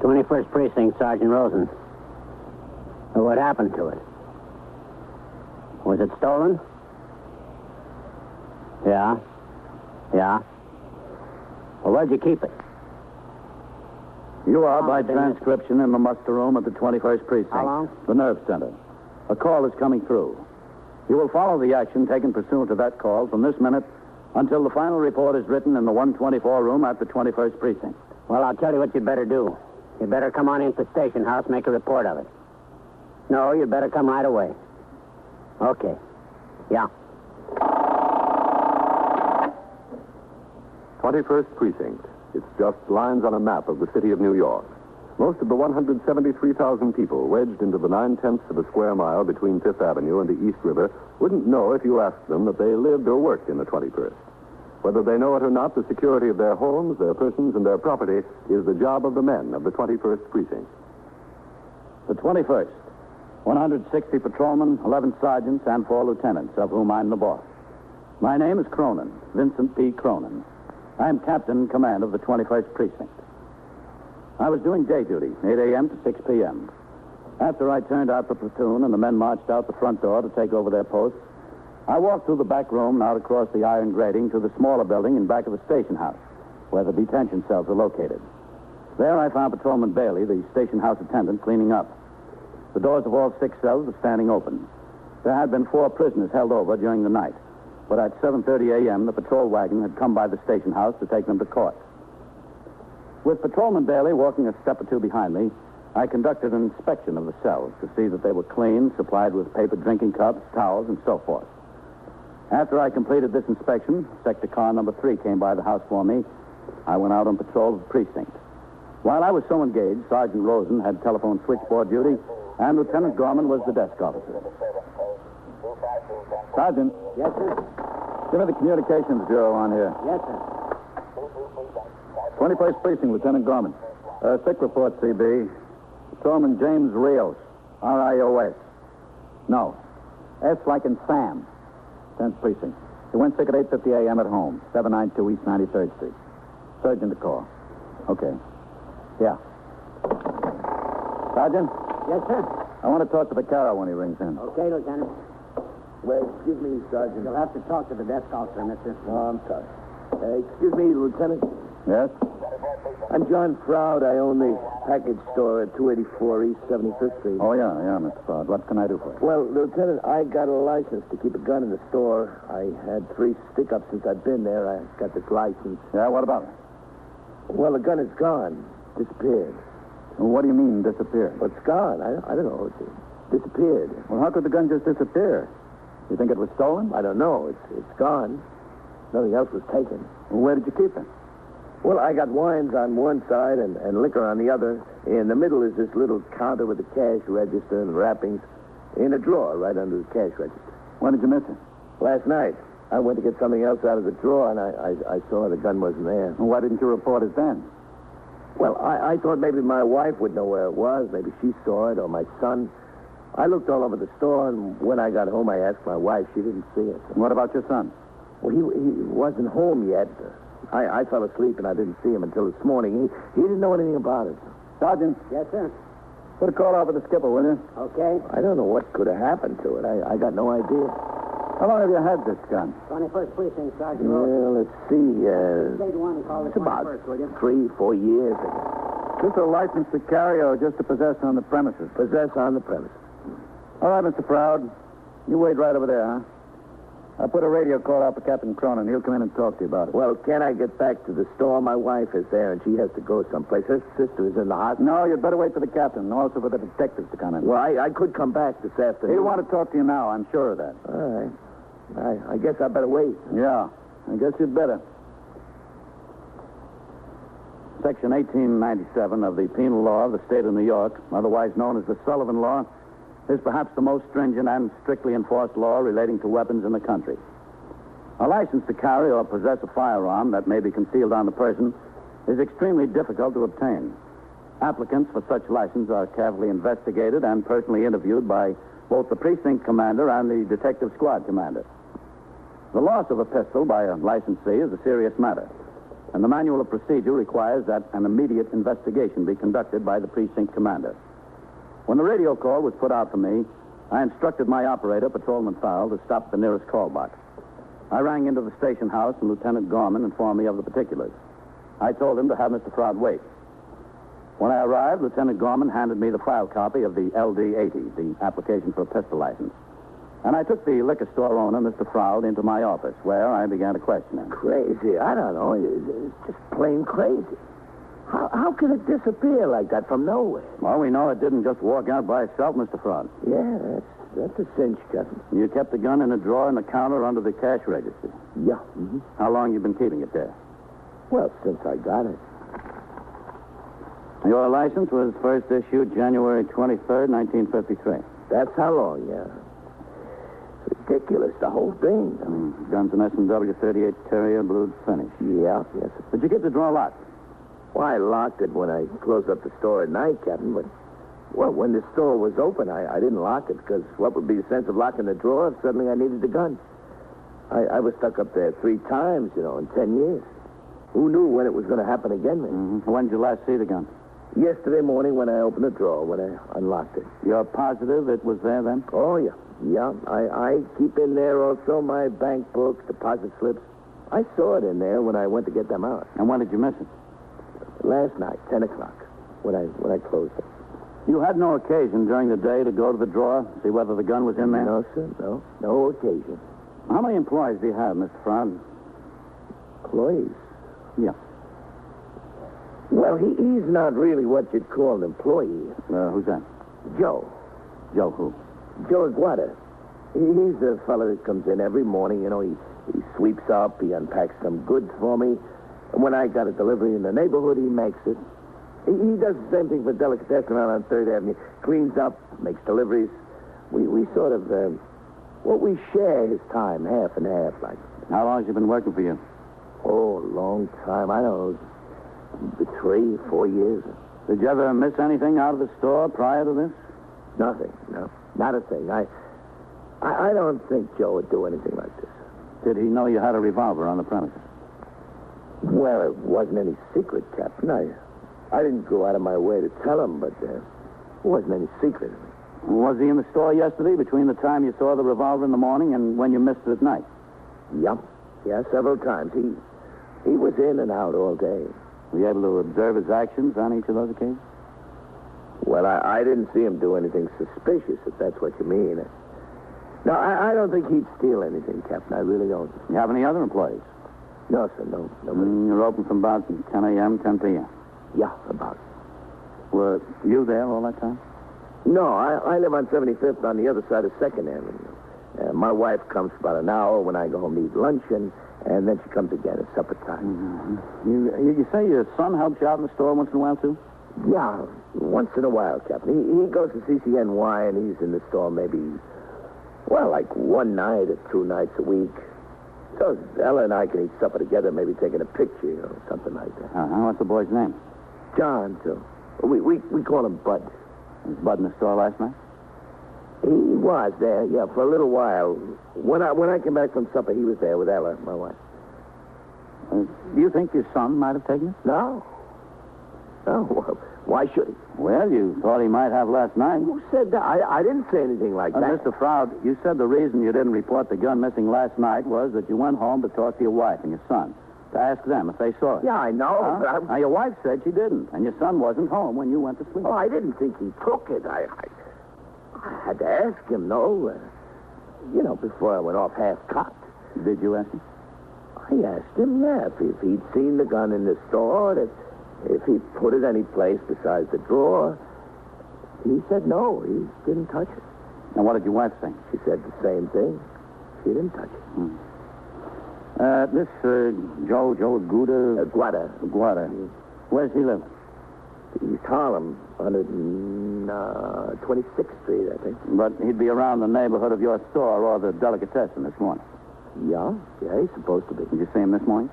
21st Precinct, Sergeant Rosen. What happened to it? Was it stolen? Yeah. Yeah. Well, where'd you keep it? You are, by transcription, in the muster room at the 21st Precinct. How long? The nerve center. A call is coming through. You will follow the action taken pursuant to that call from this minute until the final report is written in the 124 room at the 21st Precinct. Well, I'll tell you what you'd better do. You'd better come on into the station house, make a report of it. No, you'd better come right away. Okay. Yeah. 21st Precinct. It's just lines on a map of the city of New York. Most of the 173,000 people wedged into the 9/10 of a square mile between Fifth Avenue and the East River wouldn't know if you asked them that they lived or worked in the 21st. Whether they know it or not, the security of their homes, their persons, and their property is the job of the men of the 21st Precinct. The 21st. 160 patrolmen, 11 sergeants, and 4 lieutenants, of whom I'm the boss. My name is Cronin, Vincent P. Cronin. I'm captain in command of the 21st Precinct. I was doing day duty, 8 a.m. to 6 p.m. After I turned out the platoon and the men marched out the front door to take over their posts, I walked through the back room and out across the iron grating to the smaller building in back of the station house, where the detention cells are located. There I found Patrolman Bailey, the station house attendant, cleaning up. The doors of all 6 cells were standing open. There had been 4 prisoners held over during the night, but at 7:30 a.m., the patrol wagon had come by the station house to take them to court. With Patrolman Bailey walking a step or two behind me, I conducted an inspection of the cells to see that they were clean, supplied with paper drinking cups, towels, and so forth. After I completed this inspection, sector car number 3 came by the house for me. I went out on patrol of the precinct. While I was so engaged, Sergeant Rosen had telephone switchboard duty, and Lieutenant Gorman was the desk officer. Sergeant. Yes, sir? Give me the communications bureau on here. Yes, sir. 21st Precinct, Lieutenant Gorman. Sick report, CB. Patrolman James Rios. R-I-O-S. No. S like in Sam. 10th Precinct. He went sick at 8:50 a.m. at home, 792 East 93rd Street. Surgeon to call. Okay. Yeah. Sergeant? Yes, sir? I want to talk to the Caro when he rings in. Okay, Lieutenant. Well, excuse me, Sergeant. You'll have to talk to the desk officer, mister. Oh, I'm sorry. Excuse me, Lieutenant. Yes? I'm John Froud. I own the package store at 284 East 75th Street. Oh, yeah, Mr. Ford. What can I do for you? Well, Lieutenant, I got a license to keep a gun in the store. I had 3 stick-ups since I've been there. I got this license. Yeah, what about it? Well, the gun is gone. Disappeared. Well, what do you mean, disappear? Well, it's gone. I don't know. It disappeared. Well, how could the gun just disappear? You think it was stolen? I don't know. It's gone. Nothing else was taken. Well, where did you keep it? Well, I got wines on one side and liquor on the other. In the middle is this little counter with the cash register and wrappings in a drawer right under the cash register. When did you miss it? Last night. I went to get something else out of the drawer, and I saw the gun wasn't there. Well, why didn't you report it then? Well, I thought maybe my wife would know where it was. Maybe she saw it, or my son. I looked all over the store, and when I got home, I asked my wife. She didn't see it. What about your son? Well, he wasn't home yet. I fell asleep, and I didn't see him until this morning. He didn't know anything about it. Sergeant? Yes, sir? Put a call out for the skipper, will you? Okay. I don't know what could have happened to it. I got no idea. How long have you had this gun? 21st Precinct, Sergeant. Well, let's see. State one, call the It's about 21st, will you? 3-4 years ago. Just a license to carry or just to possess on the premises? Possess on the premises. All right, Mr. Proud. You wait right over there, huh? I'll put a radio call out for Captain Cronin. He'll come in and talk to you about it. Well, can I get back to the store? My wife is there, and she has to go someplace. Her sister is in the hospital. No, you'd better wait for the captain, and also for the detectives to come in. Well, I could come back this afternoon. He'll want to talk to you now, I'm sure of that. All right. I guess I better wait. Yeah, I guess you'd better. Section 1897 of the Penal Law of the State of New York, otherwise known as the Sullivan Law, is perhaps the most stringent and strictly enforced law relating to weapons in the country. A license to carry or possess a firearm that may be concealed on the person is extremely difficult to obtain. Applicants for such license are carefully investigated and personally interviewed by both the precinct commander and the detective squad commander. The loss of a pistol by a licensee is a serious matter. and the manual of procedure requires that an immediate investigation be conducted by the precinct commander. When the radio call was put out for me, I instructed my operator, Patrolman Fowle, to stop at the nearest call box. I rang into the station house, and Lieutenant Gorman informed me of the particulars. I told him to have Mr. Froud wait. When I arrived, Lieutenant Gorman handed me the file copy of the LD-80, the application for a pistol license. And I took the liquor store owner, Mr. Froud, into my office, where I began to question him. Crazy. I don't know. It's just plain crazy. How can it disappear like that from nowhere? Well, we know it didn't just walk out by itself, Mr. Froud. Yeah, that's a cinch, Captain. You kept the gun in a drawer in the counter under the cash register. Yeah. Mm-hmm. How long you been keeping it there? Well, since I got it. Your license was first issued January 23rd, 1953. That's how long, yeah. Ridiculous, the whole thing. Guns an S&W 38 Terrier, blued finish. Yeah, yes. Did you get the drawer locked? Well, I locked it when I closed up the store at night, Captain, but, well, when the store was open, I didn't lock it, because what would be the sense of locking the drawer if suddenly I needed the gun? I was stuck up there 3 times, in 10 years. Who knew when it was going to happen again, man? Mm-hmm. When did you last see the gun? Yesterday morning when I opened the drawer, when I unlocked it. You're positive it was there then? Oh, yeah. Yeah, I keep in there also my bank books, deposit slips. I saw it in there when I went to get them out. And when did you miss it? Last night, 10 o'clock, when I closed it. You had no occasion during the day to go to the drawer, see whether the gun was in there? No, sir, no. No occasion. How many employees do you have, Mr. Froud? Employees? Yeah. Well, he's not really what you'd call an employee. Who's that? Joe. Joe who? Joe Aguada. He's the fellow that comes in every morning. He sweeps up, he unpacks some goods for me. And when I got a delivery in the neighborhood, he makes it. He does the same thing for Delicatessen around on 3rd Avenue. Cleans up, makes deliveries. We sort of, we share his time, half and half, like. How long has he been working for you? Oh, a long time. I don't know, 3, 4 years. Did you ever miss anything out of the store prior to this? Nothing, no. Not a thing. I don't think Joe would do anything like this. Did he know you had a revolver on the premises? Well, it wasn't any secret, Captain. I didn't go out of my way to tell him, but it wasn't any secret. Was he in the store yesterday between the time you saw the revolver in the morning and when you missed it at night? Yep. Yeah, several times. He was in and out all day. Were you able to observe his actions on each of those occasions? Well, I didn't see him do anything suspicious, if that's what you mean. No, I don't think he'd steal anything, Captain. I really don't. You have any other employees? No, sir, no. Nobody. You're open from about 10 a.m., 10 p.m.? Yeah, about. Were you there all that time? No, I live on 75th on the other side of 2nd Avenue. My wife comes for about an hour when I go home to eat luncheon, and then she comes again at supper time. Mm-hmm. You say your son helps you out in the store once in a while, too? Yeah, once in a while, Captain. He goes to CCNY, and he's in the store maybe, like 1 night or 2 nights a week. So Ella and I can eat supper together, maybe taking a picture, something like that. What's the boy's name? John, too. We call him Bud. Was Bud in the store last night? He was there, yeah, for a little while. When I came back from supper, he was there with Ella, my wife. Do you think your son might have taken it? No. Well, why should he? Well, you thought he might have last night. Who said that? I didn't say anything like that. Mr. Froud, you said the reason you didn't report the gun missing last night was that you went home to talk to your wife and your son, to ask them if they saw it. Yeah, I know. But Now, your wife said she didn't, and your son wasn't home when you went to sleep. Oh, I didn't think he took it. I had to ask him, no. Before I went off half-cocked. Did you ask him? I asked him, yeah, if he'd seen the gun in the store, if he put it any place besides the drawer. He said no, he didn't touch it. And what did your wife say? She said the same thing. She didn't touch it. This Joe Aguada... Aguada. Where's he live? East Harlem, 126th Street, I think. But he'd be around the neighborhood of your store or the Delicatessen this morning. Yeah, he's supposed to be. Did you see him this morning?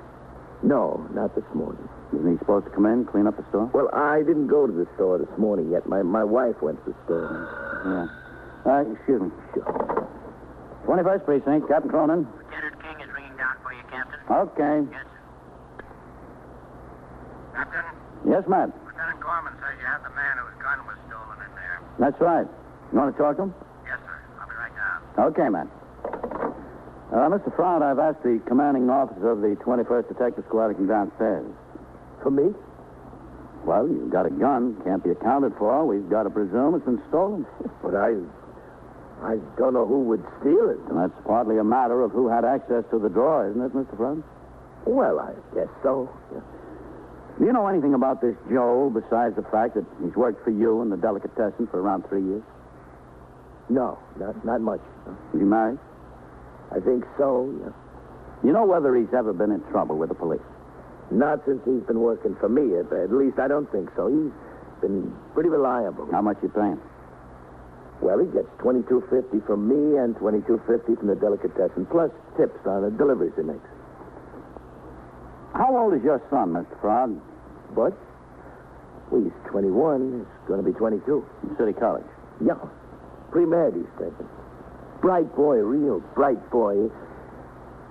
No, not this morning. Isn't he supposed to come in, clean up the store? Well, I didn't go to the store this morning yet. My wife went to the store. Yeah. Excuse me. Sure. 21st Precinct, Captain Cronin. Lieutenant King is ringing down for you, Captain. Okay. Yes, sir. Captain, Yes, Matt. Lieutenant Gorman says you have the man whose gun was stolen in there. That's right. You want to talk to him? Yes, sir. I'll be right down. Okay, Matt. Mr. Froud, I've asked the commanding officer of the 21st Detective Squad to come downstairs. For me? Well, you've got a gun. Can't be accounted for. We've got to presume it's been stolen. But I don't know who would steal it. And that's partly a matter of who had access to the drawer, isn't it, Mr. Froud? Well, I guess so. Yeah. Do you know anything about this Joe besides the fact that he's worked for you in the delicatessen for around 3 years? No, not much. No. Is he married? I think so, yeah. You know whether he's ever been in trouble with the police? Not since he's been working for me. At least I don't think so. He's been pretty reliable. How much you paying? Well, he gets $22.50 from me and $22.50 from the delicatessen, plus tips on the deliveries he makes. How old is your son, Mr. Froud? But, well, he's 21. He's going to be 22. In City College. Yeah. Pre-med, he's taking. Bright boy, real bright boy.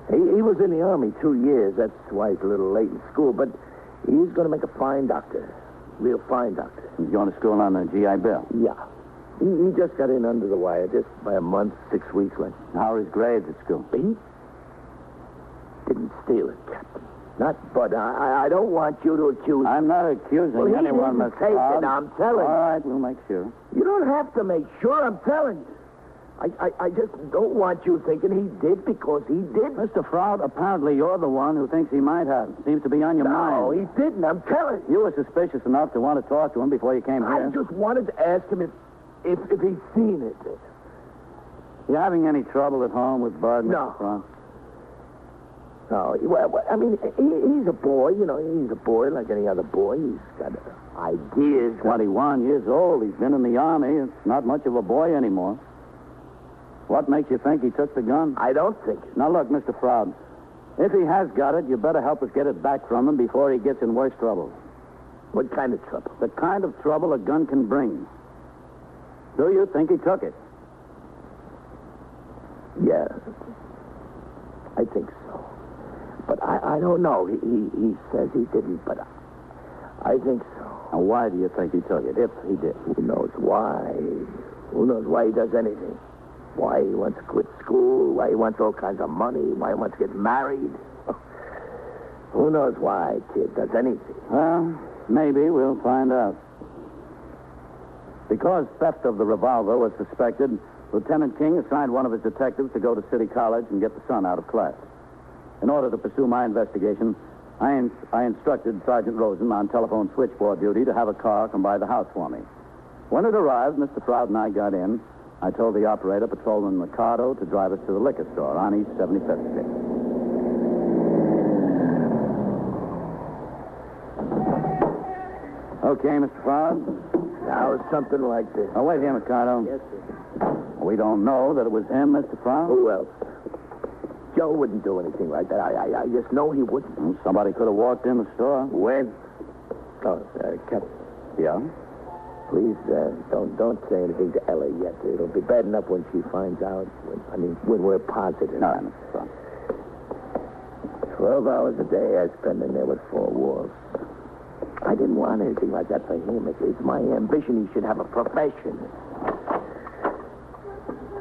He was in the Army 2 years. That's why he's a little late in school. But he's going to make a fine doctor. Real fine doctor. He's going to school on the GI Bill. Yeah. He just got in under the wire, just by a month, 6 weeks like. How are his grades at school? He didn't steal it, Captain. Not, but I don't want you to accuse... I'm not accusing Well, he anyone, didn't Mr. take Froud. it, I'm telling you. All right, we'll make sure. You don't have to make sure, I'm telling you. I just don't want you thinking he did because he did. Mr. Froud, apparently you're the one who thinks he might have. Seems to be on your mind. No, he didn't, I'm telling you. You were suspicious enough to want to talk to him before you came I here. just wanted to ask him if he'd seen it. You having any trouble at home with Bud, No. Mr. Froud? No, well, I mean, he's a boy, you know, he's a boy like any other boy. He's got ideas. 21 years old. He's been in the Army. It's not much of a boy anymore. What makes you think he took the gun? I don't think it. Now, look, Mr. Froud, if he has got it, you better help us get it back from him before he gets in worse trouble. What kind of trouble? The kind of trouble a gun can bring. Do you think he took it? Yeah, I think so. But I don't know. He says he didn't, but I think so. Now, why do you think he took it, if he did? Who knows why? Who knows why he does anything? Why he wants to quit school? Why he wants all kinds of money? Why he wants to get married? Who knows why a kid does anything? Well, maybe we'll find out. Because theft of the revolver was suspected, Lieutenant King assigned one of his detectives to go to City College and get the son out of class. In order to pursue my investigation, I instructed Sergeant Rosen on telephone switchboard duty to have a car come by the house for me. When it arrived, Mr. Froud and I got in. I told the operator, Patrolman Mercado, to drive us to the liquor store on East 75th Street. Okay, Mr. Froud. Now, something like this. Oh, wait here, Mercado. Yes, sir. We don't know that it was him, Mr. Froud. Who else? Joe wouldn't do anything like that. I just know he wouldn't. Well, somebody could have walked in the store. When? Oh, Captain. Yeah? Please, don't say anything to Ella yet. It'll be bad enough when she finds out. When we're positive. All right, Mr. Froud. 12 hours a day I spend in there with four walls. I didn't want anything like that for him. It's my ambition he should have a profession.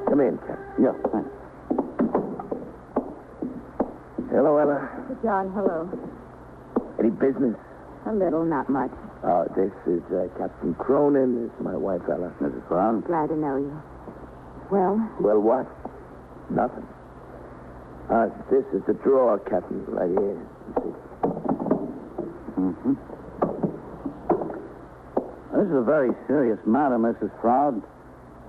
Come in, Captain. Yeah, thanks. Hello, Ella. John, hello. Any business? A little, not much. This is Captain Cronin. This is my wife, Ella. Mrs. Froud? Glad to know you. Well, Well, what? Nothing. This is the drawer, Captain, right here. You see. Mm-hmm. This is a very serious matter, Mrs. Froud.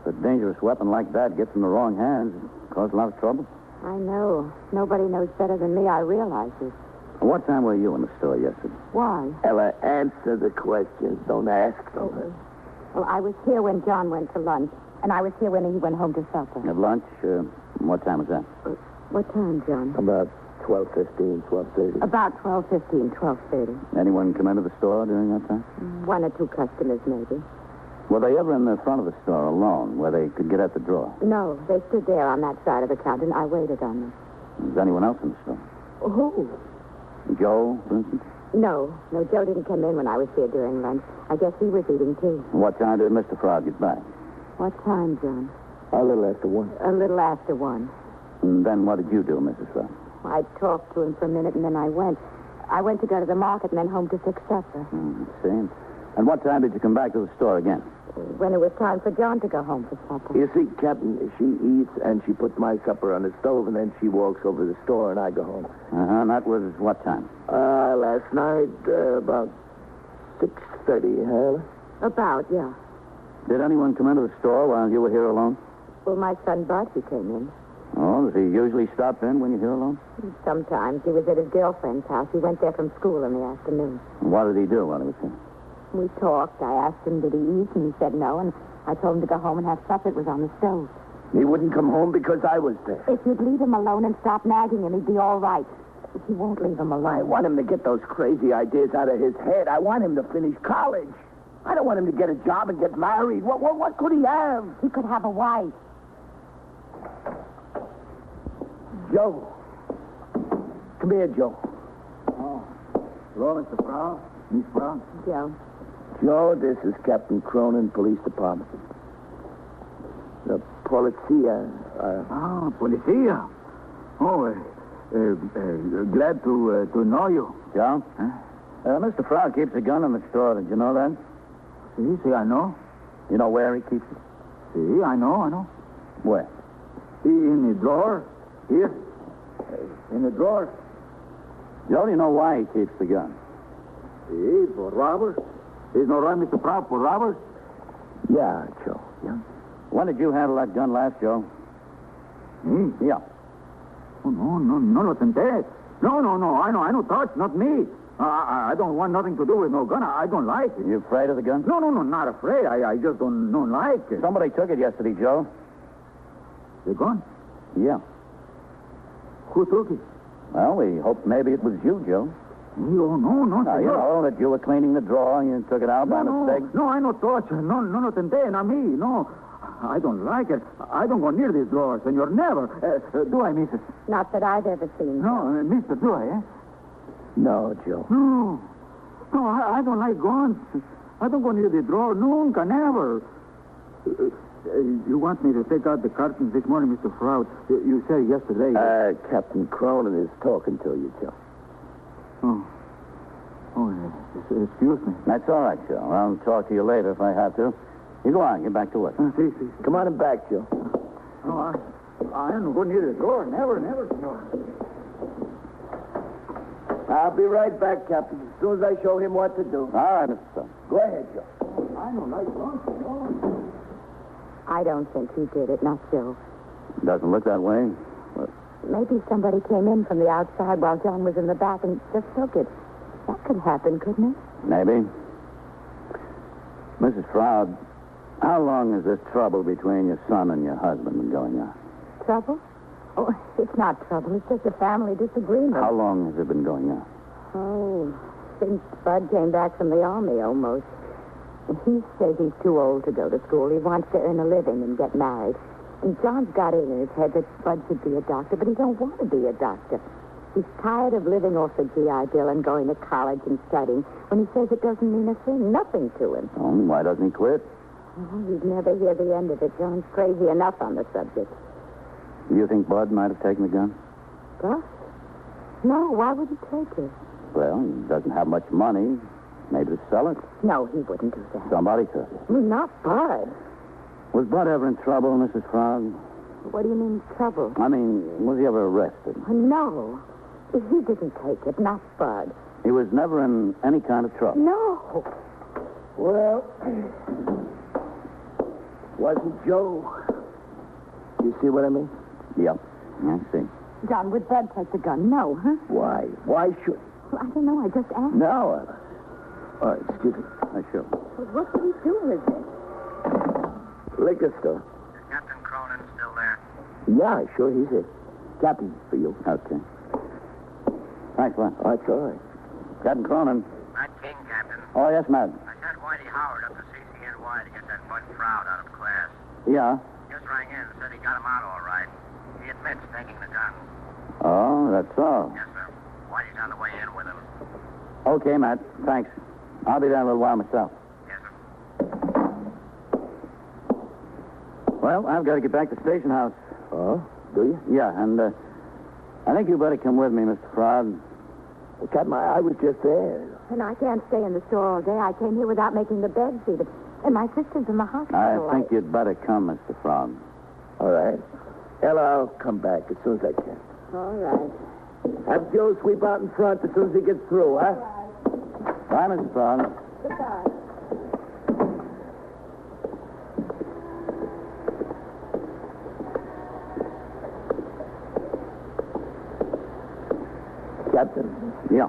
If a dangerous weapon like that gets in the wrong hands, it causes a lot of trouble. I know. Nobody knows better than me. I realize it. What time were you in the store yesterday? Why? Ella, answer the questions. Don't ask them. Well, I was here when John went to lunch, and I was here when he went home to supper. At lunch? What time was that? What time, John? About 12:15, 12:30. About 12:15, 12:30. Anyone come into the store during that time? One or two customers, maybe. Were they ever in the front of the store alone, where they could get at the drawer? No, they stood there on that side of the counter, and I waited on them. Was anyone else in the store? Who? Joe, for instance? No, Joe didn't come in when I was here during lunch. I guess he was eating, too. What time did Mr. Frog get back? What time, John? A little after 1. A little after 1. And then what did you do, Mrs. Frog? I talked to him for a minute, and then I went. I went to go to the market and then home to fix supper. See? And what time did you come back to the store again? When it was time for John to go home for supper. You see, Captain, she eats and she puts my supper on the stove, and then she walks over to the store and I go home. And that was what time? Last night, about 6:30, huh? About, yeah. Did anyone come into the store while you were here alone? Well, my son Bud, he came in. Oh, does he usually stop in when you're here alone? Sometimes. He was at his girlfriend's house. He went there from school in the afternoon. And what did he do while he was here? We talked. I asked him, did he eat? And he said no. And I told him to go home and have supper. It was on the stove. He wouldn't come home because I was there. If you'd leave him alone and stop nagging him, he'd be all right. But you won't leave him alone. I want him to get those crazy ideas out of his head. I want him to finish college. I don't want him to get a job and get married. What could he have? He could have a wife. Joe. Come here, Joe. Oh. Hello, Mr. Frog? Miss Frog? Joe. Joe, this is Captain Cronin, Police Department. The policia. Policia. Oh, glad to know you. Joe? Huh? Mr. Frog keeps a gun in the store. Did you know that? See, I know. You know where he keeps it? See, I know. Where? In the drawer. Here. In the drawer. Joe, do you know why he keeps the gun? See, for robbers. There's no right, Mr. Proud, for robbers. Yeah, Joe. Yeah. When did you handle that gun last, Joe? Me? Yeah. Oh, no, nothing there. No, I know, touch, not me. I don't want nothing to do with no gun. I don't like it. You afraid of the gun? No, not afraid. I just don't like it. Somebody took it yesterday, Joe. The gun? Yeah. Who took it? Well, we hoped maybe it was you, Joe. No, Now, you know that you were cleaning the drawer and you took it out by mistake. No, I no touch. No, nothing there, not me. No, I don't like it. I don't go near these drawers, senor. Never. Do I, Mrs.? Not that I've ever seen. No, Mister, do I, eh? No, Joe. No, I don't like guns. I don't go near the drawer. Nunca, never. You want me to take out the curtains this morning, Mr. Froud? You said yesterday. Captain Cronin is talking to you, Joe. Excuse me. That's all right, Joe. I'll talk to you later if I have to. You go on. Get back to work. See. Come on and back, Joe. No, I don't go near the door. Never, senor. I'll be right back, Captain, as soon as I show him what to do. All right, Mr. Stone. Go ahead, Joe. I don't like guns, senor. I don't think he did it, not Joe. Doesn't look that way. Maybe somebody came in from the outside while John was in the back and just took it. That could happen, couldn't it? Maybe. Mrs. Froud, how long has this trouble between your son and your husband been going on? Trouble? Oh, it's not trouble. It's just a family disagreement. How long has it been going on? Oh, since Bud came back from the army, almost. He says he's too old to go to school. He wants to earn a living and get married. And John's got it in his head that Bud should be a doctor, but he don't want to be a doctor. He's tired of living off the GI Bill and going to college and studying when he says it doesn't mean a thing, nothing to him. Oh, why doesn't he quit? Oh, you'd never hear the end of it. John's crazy enough on the subject. Do you think Bud might have taken the gun? Bud? No, why would he take it? Well, he doesn't have much money. Maybe to sell it. No, he wouldn't do that. Somebody took it. Not Bud. Was Bud ever in trouble, Mrs. Frog? What do you mean, trouble? I mean, was he ever arrested? No. He didn't take it, not Bud. He was never in any kind of trouble. No. Well, wasn't Joe. You see what I mean? Yep. I see. John, would Bud take the gun? No, huh? Why? Why should... Well, I don't know. I just asked. No. Excuse me. Sure. Well, what did he do with it? Liquor store. Is Captain Cronin still there? Yeah, sure, he's it. Captain, for you. Okay. Thanks, Len. That's all right. Captain Cronin. Matt King, Captain. Oh, yes, Matt. I sent Whitey Howard up to CCNY to get that Bud Froud out of class. Yeah. Just rang in and said he got him out all right. He admits taking the gun. Oh, that's all. Yes, sir. Whitey's on the way in with him. Okay, Matt. Thanks. I'll be there in a little while myself. Yes, sir. Well, I've got to get back to Station House. Oh, do you? Yeah, and I think you better come with me, Mr. Froud. Well, Captain, I was just there. And I can't stay in the store all day. I came here without making the beds even. And my sister's in the hospital. I think you'd better come, Mr. Froud. All right. Ella, I'll come back as soon as I can. All right. Have Joe sweep out in front as soon as he gets through, huh? Bye, Mr. Froud. Goodbye. Captain, Yeah.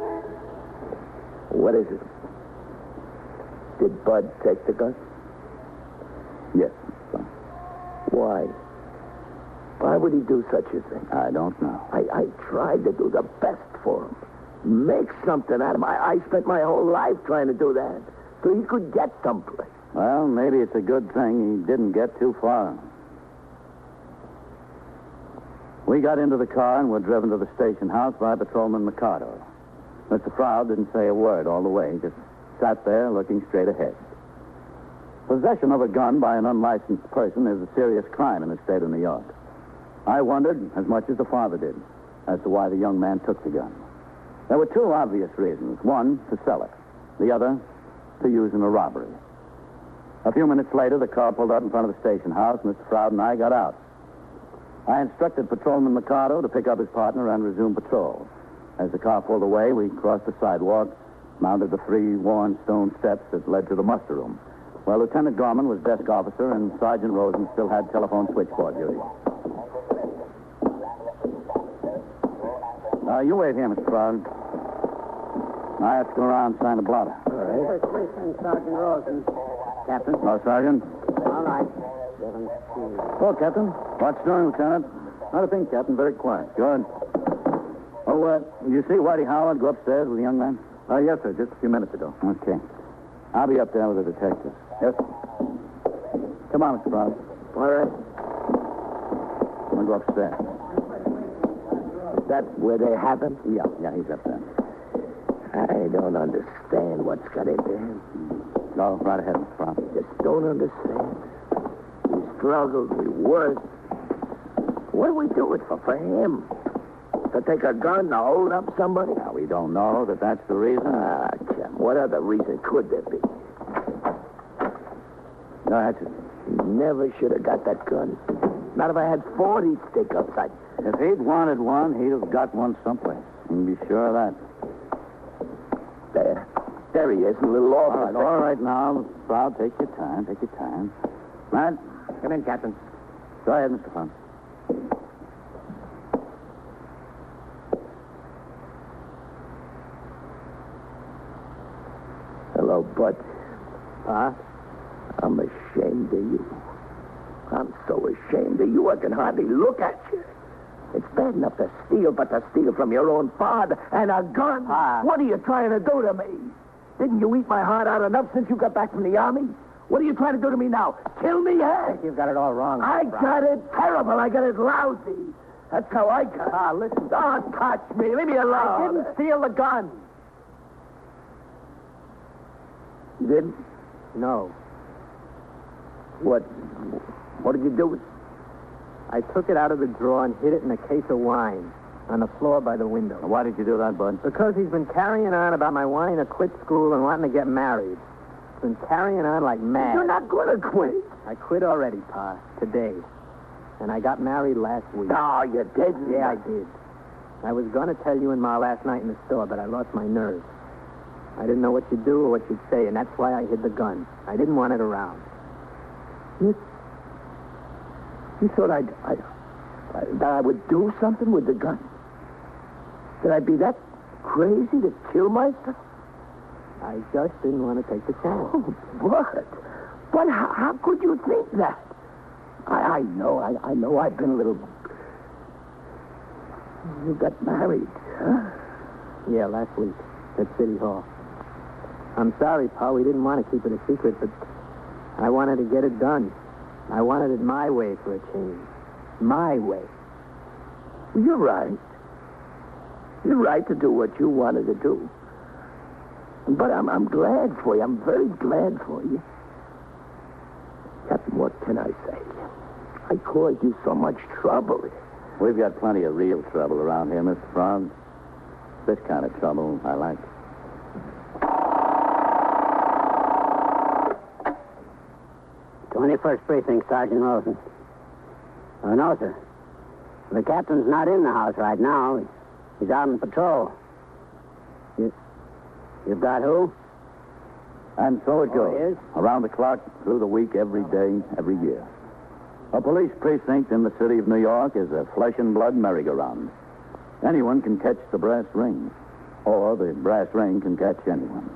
what is it? Did Bud take the gun? Yes. Why? Why would he do such a thing? I don't know. I tried to do the best for him. Make something out of him. I spent my whole life trying to do that so he could get someplace. Well, maybe it's a good thing he didn't get too far. We got into the car and were driven to the station house by Patrolman Mikado. Mr. Froud didn't say a word all the way, just sat there looking straight ahead. Possession of a gun by an unlicensed person is a serious crime in the state of New York. I wondered, as much as the father did, as to why the young man took the gun. There were two obvious reasons. One, to sell it. The other, to use in a robbery. A few minutes later, the car pulled up in front of the station house. Mr. Froud and I got out. I instructed Patrolman Mikado to pick up his partner and resume patrol. As the car pulled away, we crossed the sidewalk, mounted the 3 worn stone steps that led to the muster room, where Lieutenant Gorman was desk officer and Sergeant Rosen still had telephone switchboard duty. You wait here, Mr. Froud. I have to go around and sign a blotter. All right. First Precinct, Sergeant Rosen. Captain. Hello, Sergeant. All right. Hello, Captain. What's doing, Lieutenant? Not a thing, Captain. Very quiet. Good. Oh, you see Whitey Howard go upstairs with the young man? Yes, sir. Just a few minutes ago. Okay. I'll be up there with the detective. Yes. Come on, Mr. Froud. All right. I'm going to go upstairs. Is that where they have him? Yeah, he's up there. I don't understand what's got into him. No, right ahead, Mr. Froud. Just don't understand. We struggled, we worked. What do we do it for him? To take a gun to hold up somebody? Now, we don't know that that's the reason. Chum, what other reason could there be? No, that's it. He never should have got that gun. Not if I had 40 stick-ups. If he'd wanted one, he'd have got one someplace. You can be sure of that. There he is, in a little office. All right, now, Froud, take your time. Matt? Come in, Captain. Go ahead, Mr. Froud. Hello, Bud. Huh? I'm ashamed of you. I'm so ashamed of you, I can hardly look at you. It's bad enough to steal, but to steal from your own father and a gun. What are you trying to do to me? Didn't you eat my heart out enough since you got back from the army? What are you trying to do to me now? Kill me, huh? You've got it all wrong. I got it terrible. I got it lousy. That's how I got it. Listen. Don't touch me. Leave me alone. I didn't steal the gun. You didn't? No. What did you do with it? I took it out of the drawer and hid it in a case of wine on the floor by the window. Why did you do that, Bud? Because he's been carrying on about my wanting to quit school and wanting to get married. He's been carrying on like mad. You're not going to quit. I quit already, Pa, today. And I got married last week. No, you didn't. Yeah, I did. I was going to tell you and Ma last night in the store, but I lost my nerve. I didn't know what you'd do or what you'd say, and that's why I hid the gun. I didn't want it around. You thought that I would do something with the gun? That I'd be that crazy to kill myself? I just didn't want to take the chance. Oh, but how could you think that? I know I've been a little... You got married, huh? Yeah, last week at City Hall. I'm sorry, Pa, we didn't want to keep it a secret, but I wanted to get it done. I wanted it my way for a change. My way. Well, you're right. You're right to do what you wanted to do. But I'm glad for you. I'm very glad for you. Captain, what can I say? I caused you so much trouble. We've got plenty of real trouble around here, Mr. Frog. This kind of trouble I like. 21st Precinct, Sergeant Wilson. Oh, no, sir. The captain's not in the house right now. He's out on patrol. You've got who? And so it goes. Yes? Around the clock, through the week, every day, every year. A police precinct in the city of New York is a flesh and blood merry-go-round. Anyone can catch the brass ring, or the brass ring can catch anyone.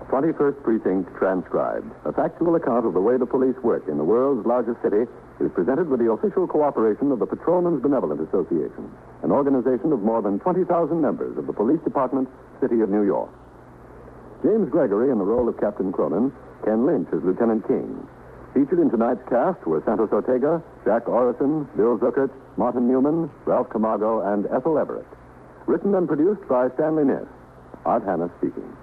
21st Precinct transcribed. A factual account of the way the police work in the world's largest city is presented with the official cooperation of the Patrolmen's Benevolent Association, an organization of more than 20,000 members of the Police Department, City of New York. James Gregory in the role of Captain Cronin, Ken Lynch as Lieutenant King. Featured in tonight's cast were Santos Ortega, Jack Orison, Bill Zuckert, Martin Newman, Ralph Camargo, and Ethel Everett. Written and produced by Stanley Niss. Art Hanna speaking.